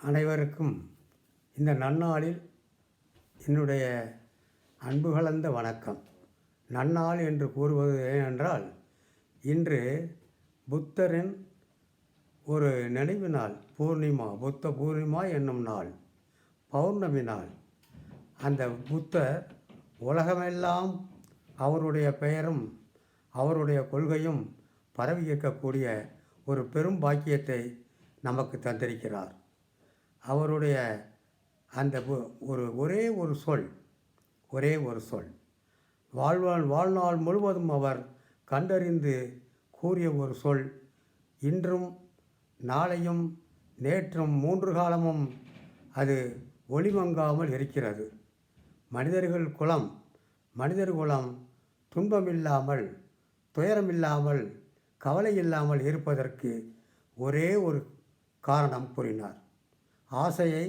அனைவருக்கும் இந்த நன்னாளில் என்னுடைய அன்பு கலந்த வணக்கம். நன்னாள் என்று கூறுவது ஏனென்றால், இன்று புத்தரின் ஒரு நினைவு நாள், பூர்ணிமா, புத்த பூர்ணிமா என்னும் நாள், பௌர்ணமி நாள். அந்த புத்தர் உலகமெல்லாம் அவருடைய பெயரும் அவருடைய கொள்கையும் பரவி இருக்கக்கூடிய ஒரு பெரும் பாக்கியத்தை நமக்கு தந்திருக்கிறார். அவருடைய அந்த ஒரே ஒரு சொல் வாழ்நாள் முழுவதும் அவர் கண்டறிந்து கூறிய ஒரு சொல் இன்றும் நாளையும் நேற்றும் 3 காலமும் அது ஒளிமங்காமல் இருக்கிறது. மனிதர் குலம் துன்பமில்லாமல், துயரமில்லாமல், கவலை இல்லாமல் இருப்பதற்கு ஒரே ஒரு காரணம் கூறினார். ஆசையை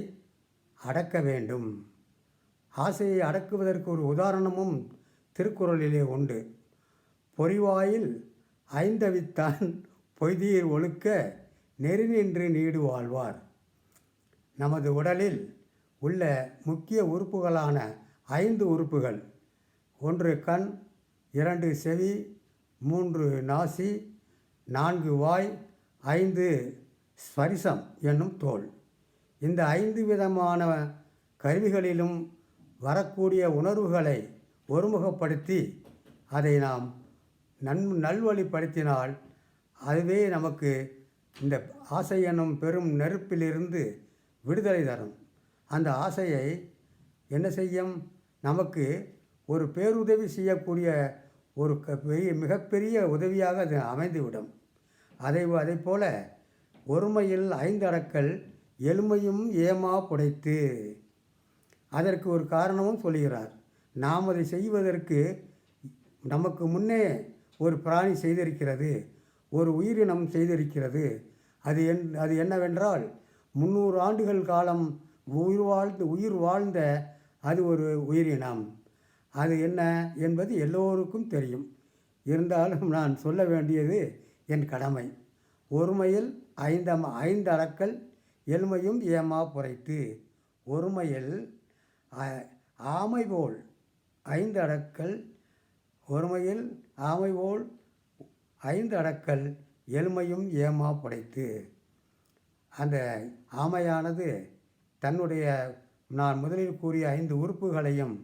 அடக்க வேண்டும். ஆசையை அடக்குவதற்கு ஒரு உதாரணமும் திருக்குறளிலே உண்டு. பொறிவாயில் ஐந்தவித்தான் பொய்தீர் ஒழுக்க நெறி நின்று நீடு வாழ்வார். நமது உடலில் உள்ள முக்கிய உறுப்புகளான 5 உறுப்புகள், 1 கண், 2 செவி, 3 நாசி, 4 வாய், 5 ஸ்பரிசம் என்னும் தோல். இந்த 5 விதமான கருவிகளிலும் வரக்கூடிய உணர்வுகளை ஒருமுகப்படுத்தி அதை நாம் நல்வழிப்படுத்தினால் அதுவே நமக்கு இந்த ஆசை எனும் பெரும் நெருப்பிலிருந்து விடுதலை தரும். அந்த ஆசையை என்ன செய்யும்? நமக்கு ஒரு பேருதவி செய்யக்கூடிய ஒரு மிகப்பெரிய உதவியாக அது அமைந்துவிடும். அதை போல ஒருமையில் 5 அடக்கல் எளிமையும் ஏமா புடைத்து. அதற்கு ஒரு காரணமும் சொல்கிறார். நாம் அதை செய்வதற்கு நமக்கு முன்னே ஒரு பிராணி செய்திருக்கிறது, ஒரு உயிரினம் செய்திருக்கிறது. அது என்னவென்றால் 300 ஆண்டுகள் காலம் உயிர் வாழ்ந்த அது ஒரு உயிரினம். அது என்ன என்பது எல்லோருக்கும் தெரியும். இருந்தாலும் நான் சொல்ல வேண்டியது என் கடமை. ஒருமையில் 5 அடக்கல் எளிமையும் ஏமா புரைத்து. ஒருமையில் ஆமை போல் 5 அடக்கல், ஒருமையில் ஆமை போல் 5 அடக்கல் எளிமையும் ஏமா புடைத்து. அந்த ஆமையானது தன்னுடைய நான் முதலில் கூறிய 5 உறுப்புகளையும்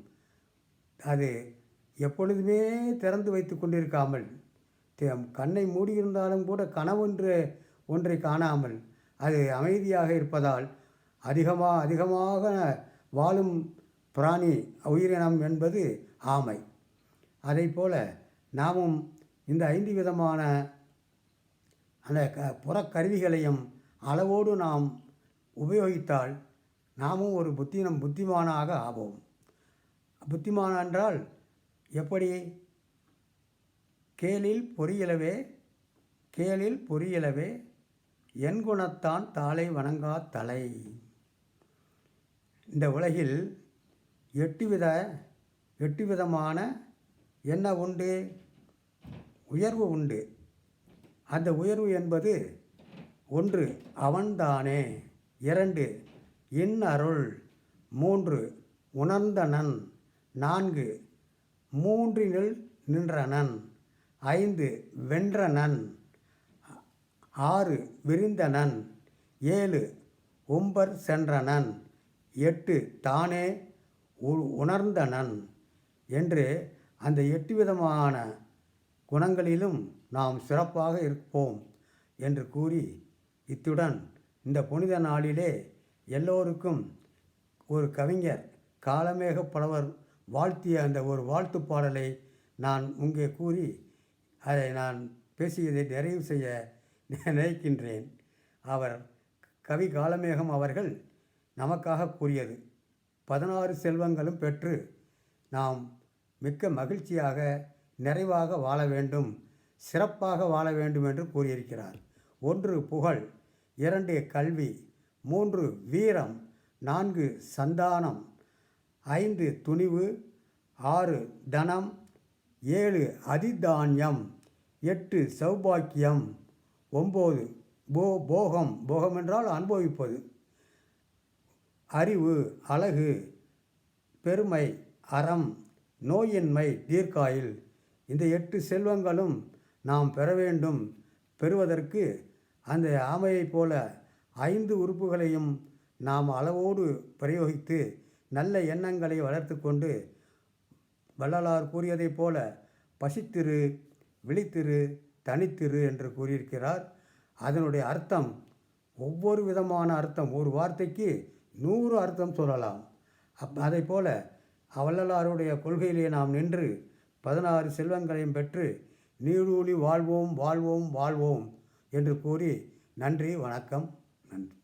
அது எப்பொழுதுமே திறந்து வைத்து கொண்டிருக்காமல், கண்ணை மூடியிருந்தாலும் கூட கனவொன்று ஒன்றை காணாமல் அது அமைதியாக இருப்பதால் அதிகமாக வாழும் பிராணி உயிரினம் என்பது ஆமை. அதை போல நாமும் இந்த 5 விதமான அந்த புறக்கருவிகளையும் அளவோடு நாம் உபயோகித்தால் நாமும் ஒரு புத்திமானாக ஆவோம். புத்திமான் என்றால் எப்படி? கேளில் பொறியிலவே என் குணத்தான் தாளை வணங்கா தலை. இந்த உலகில் 8 விதமான என்ன உண்டு? உயர்வு உண்டு. அந்த உயர்வு என்பது 1 அவன்தானே, 2 இன் அருள், 3 உணர்ந்தனன், 4 மூன்றினில் நின்றனன், 5 வென்றனன், 6 விரிந்தனன், 7 உம்பர் சென்றனன், 8 தானே உணர்ந்தனன் என்று அந்த 8 விதமான குணங்களிலும் நாம் சிறப்பாக இருப்போம் என்று கூறி, இத்துடன் இந்த புனித நாளிலே எல்லோருக்கும் ஒரு கவிஞர் காளமேக புலவர் வாழ்த்திய அந்த ஒரு வாழ்த்து பாடலை நான் இங்கே கூறி அதை நான் பேசியதை நிறைவு செய்ய நினைக்கின்றேன். அவர் கவி காளமேகம் அவர்கள் நமக்காக கூறியது, 16 செல்வங்களும் பெற்று நாம் மிக்க மகிழ்ச்சியாக நிறைவாக வாழ வேண்டும், சிறப்பாக வாழ வேண்டும் என்று கூறியிருக்கிறார். 1 புகழ், 2 கல்வி, 3 வீரம், 4 சந்தானம், 5 துணிவு, 6 தனம், 7 அதிதானியம், 8 சௌபாக்கியம், 9 போகம் என்றால் அனுபவிப்பது, அறிவு, அழகு, பெருமை, அறம், நோயின்மை, தீர்க்காயுள். இந்த 8 செல்வங்களும் நாம் பெற வேண்டும். பெறுவதற்கு அந்த ஆமையைப் போல 5 உறுப்புகளையும் நாம் அளவோடு பிரயோகித்து நல்ல எண்ணங்களை வளர்த்து கொண்டு, வள்ளலார் கூறியதைப் போல பசித்திரு, விழித்திரு, தனித்திரு என்று கூறியிருக்கிறார். அதனுடைய அர்த்தம் ஒவ்வொரு விதமான அர்த்தம். ஒரு வார்த்தைக்கு 100 அர்த்தம் சொல்லலாம். அதை போல வள்ளலாருடைய கொள்கையிலே நாம் நின்று 16 செல்வங்களையும் பெற்று நீடூழி வாழ்வோம் வாழ்வோம் வாழ்வோம் என்று கூறி நன்றி, வணக்கம், நன்றி.